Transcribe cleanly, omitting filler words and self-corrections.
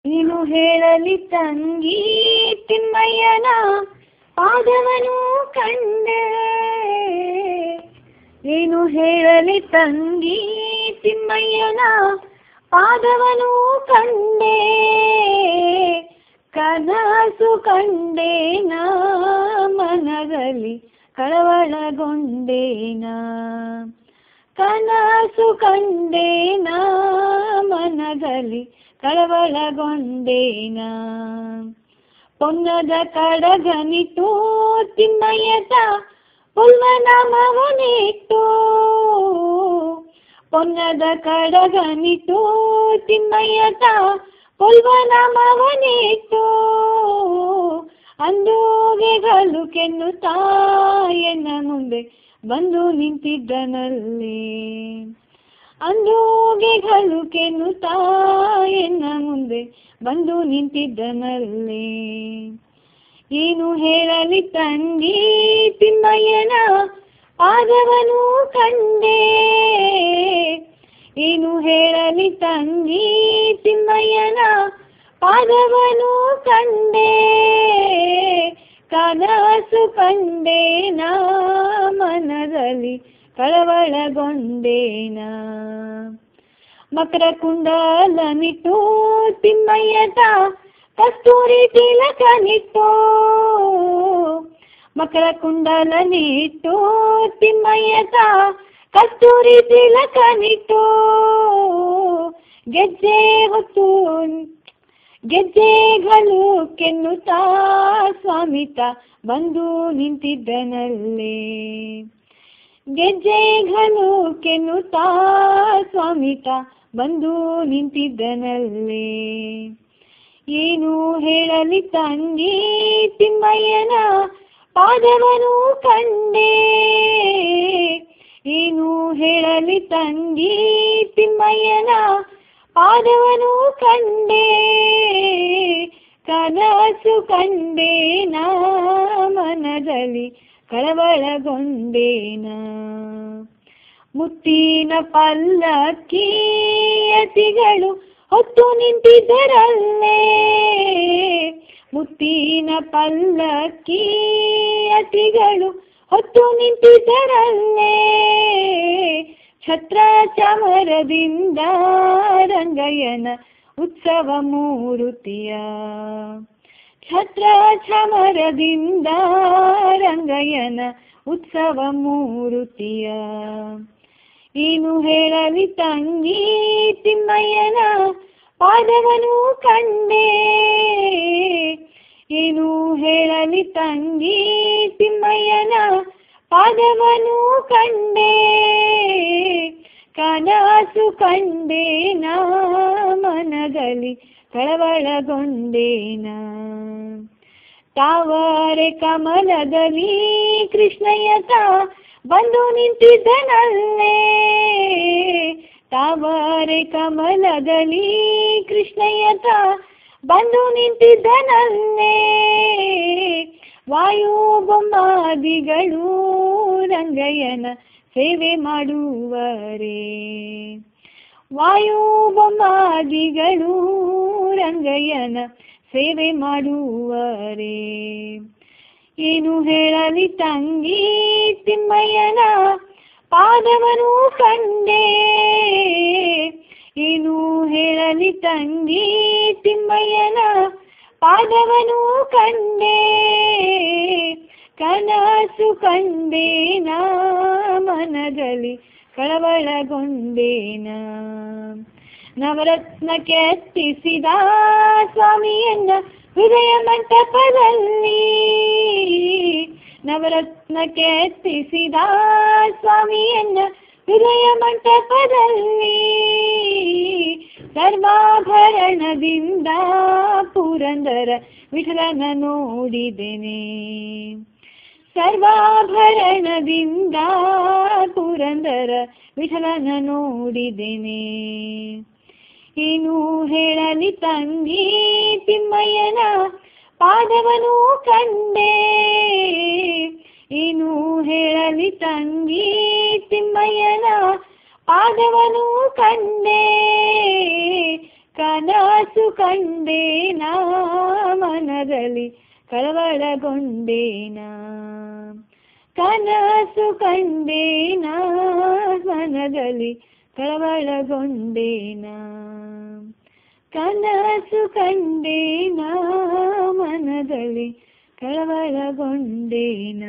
ನೀನು ಹೇಳಲಿ ತಂಗಿ ತಿಮ್ಮಯ್ಯನ ಪಾದವನು ಕಂಡೆ. ನೀನು ಹೇಳಲಿ ತಂಗಿ ತಿಮ್ಮಯ್ಯನ ಪಾದವನು ಕಂಡೆ. ಕನಸು ಕಂಡೇನ ಮನದಲ್ಲಿ ಕಳವಳಗೊಂಡೇನ. ಕನಸು ಕಂಡೇನ ಮನದಲ್ಲಿ ಕಳವಳಗೊಂಡೇನ. ಪೊನ್ನದ ಕಡಗನಿಟ್ಟು ತಿಮ್ಮಯ್ಯತ ಪುಲ್ವನಾಮವನಿಟ್ಟು. ಪೊನ್ನದ ಕಡಗನಿಟ್ಟು ತಿಮ್ಮಯ್ಯತ ಪುಲ್ವನಾಮವನಿಟ್ಟು. ಅಂದೂಗೆಗಳು ಕೆನ್ನುತ್ತಾ ಎನ್ನ ಮುಂದೆ ಬಂದು ನಿಂತಿದ್ದನಲ್ಲಿ. ಅಂದೂಗೆಗಳು ಕೆನ್ನುತ್ತಾ ಎನ್ನ ಮುಂದೆ ಬಂದು ನಿಂತಿದ್ದನಲ್ಲಿ. ಏನು ಹೇಳಲಿ ತಂಗಿ ತಿಮ್ಮಯ್ಯನ ಪಾದವನು ಕಂಡೆ. ಏನು ಹೇಳಲಿ ತಂಗಿ ತಿಮ್ಮಯ್ಯನ ಪಾದವನು ಕಂಡೆ. ಕನಸು ಕಂಡೇನ ಮನದಲ್ಲಿ ಕಳವಳಗೊಂಡೇನ. ಮಕರ ಕುಂಡಲನಿಟ್ಟು ತಿಮ್ಮಯ್ಯತ ಕಸ್ತೂರಿ ತಿಲಕನಿಟ್ಟು. ಮಕರ ಕುಂಡಲನಿಟ್ಟು ತಿಮ್ಮಯ್ಯತ ಕಸ್ತೂರಿ ತಿಲಕನಿಟ್ಟು. ಗೆಜ್ಜೆ ಹೊತ್ತು ಗೆಜ್ಜೆಗಳು ಕೆನ್ನುತ್ತಾ ಸ್ವಾಮಿತ ಬಂದು ನಿಂತಿದ್ದನಲ್ಲೇ. ಗೆಜ್ಜೆಗಳು ಕೆನ್ನುತ್ತಾ ಸ್ವಾಮಿತ ಬಂದು ನಿಂತಿದ್ದನಲ್ಲೇ. ಏನು ಹೇಳಲಿ ತಂಗಿ ತಿಮ್ಮಯ್ಯನ ಪಾದವನು ಕಂಡೆ. ಏನು ಹೇಳಲಿ ತಂಗಿ ತಿಮ್ಮಯ್ಯನ ಪಾದವನು ಕಂಡೆ. ಕನಸು ಕಂಡೇನ ಮನದಲ್ಲಿ ಕಳವಳಗೊಂಡೇನ. ಮುತ್ತಿನ ಪಲ್ಲಕ್ಕಿ ಅತಿಗಳು ಹೊತ್ತು ನಿಂತಿದ್ದರಲ್ಲೇ. ಮುತ್ತಿನ ಪಲ್ಲಕ್ಕಿ ಅತಿಗಳು ಹೊತ್ತು ನಿಂತಿದ್ದರಲ್ಲೇ. ಛತ್ರ ಚಾಮರದಿಂದ ರಂಗಯ್ಯನ ಉತ್ಸವ ಮೂರುತಿಯ. ಛತ್ರ ಚಾಮರದಿಂದ ರಂಗಯ್ಯನ ಉತ್ಸವ ಮೂರುತಿಯ. ಏನು ಹೇಳಲಿ ತಂಗಿ ತಿಮ್ಮಯ್ಯನ ಪಾದವನು ಕಂಡೆ. ಏನು ಹೇಳಲಿ ತಂಗಿ ತಿಮ್ಮಯ್ಯನ ಪಾದವನು ಕಂಡೆ. ಕನಸು ಕಂಡೇನ ಮನದಲ್ಲಿ ಕಳವಳಗೊಂಡೇನ. ತಾವರೆ ಕಮಲದಲ್ಲಿ ಕೃಷ್ಣಯ್ಯತ ಬಂದು ನಿಂತಿದ್ದನಲ್ಲೇ. ತಾವರೆ ಕಮಲದಲ್ಲಿ ಕೃಷ್ಣಯ್ಯತ ಬಂದು ನಿಂತಿದ್ದನಲ್ಲೇ. ವಾಯು ಬೊಮ್ಮಾದಿಗಳು ರಂಗಯ್ಯನ ಸೇವೆ ಮಾಡುವರೇ. ವಾಯು ಬೊಮ್ಮಾದಿಗಳು ರಂಗಯ್ಯನ ಸೇವೆ ಮಾಡುವರೇ. ಏನು ಹೇಳಲಿ ತಂಗಿ ತಿಮ್ಮಯ್ಯನ ಪಾದವನು ಕಂಡೆ. ಏನು ಹೇಳಲಿ ತಂಗಿ ತಿಮ್ಮಯ್ಯನ ಪಾದವನು ಕಂಡೆ. ಕನಸು ಕಂಡೇನ ಮನದಲ್ಲಿ ಕಳವಳಗೊಂಡೇನ. ನವರತ್ನ ಕೆತ್ತಿಸಿದ ಸ್ವಾಮಿಯನ್ನ ಹೃದಯ ಮಂಟಪದಲ್ಲಿ. ನವರತ್ನ ಕೆತ್ತಿಸಿದ ಸ್ವಾಮಿಯನ್ನ ಹೃದಯ ಮಂಟಪದಲ್ಲಿ. ಸರ್ವಾಭರಣದಿಂದ ಪುರಂದರ ವಿಠಲನ ನೋಡಿದೆನೆ. ಸರ್ವಾಭರಣದಿಂದ ಪುರಂದರ ವಿಠಲನ ನೋಡಿದೆನೆ. ಏನು ಹೇಳಲಿ ತಂಗಿ ತಿಮ್ಮಯ್ಯನ ಪಾದವನು ಕಂಡೆ. ಏನು ಹೇಳಲಿ ತಂಗಿ ತಿಮ್ಮಯ್ಯನ ಪಾದವನು ಕಂಡೆ. ಕನಸು ಕಂಡೇನ ಮನದಲ್ಲಿ ಕಳವಳಗೊಂಡೇನ ಕನಸು ಕಂಡೇನ ಮನದಲ್ಲಿ ಕಳವಳಗೊಂಡೇನ ಕನಸು ಕಂಡೇನ ಮನದಲ್ಲಿ ಕಳವಳಗೊಂಡೇನ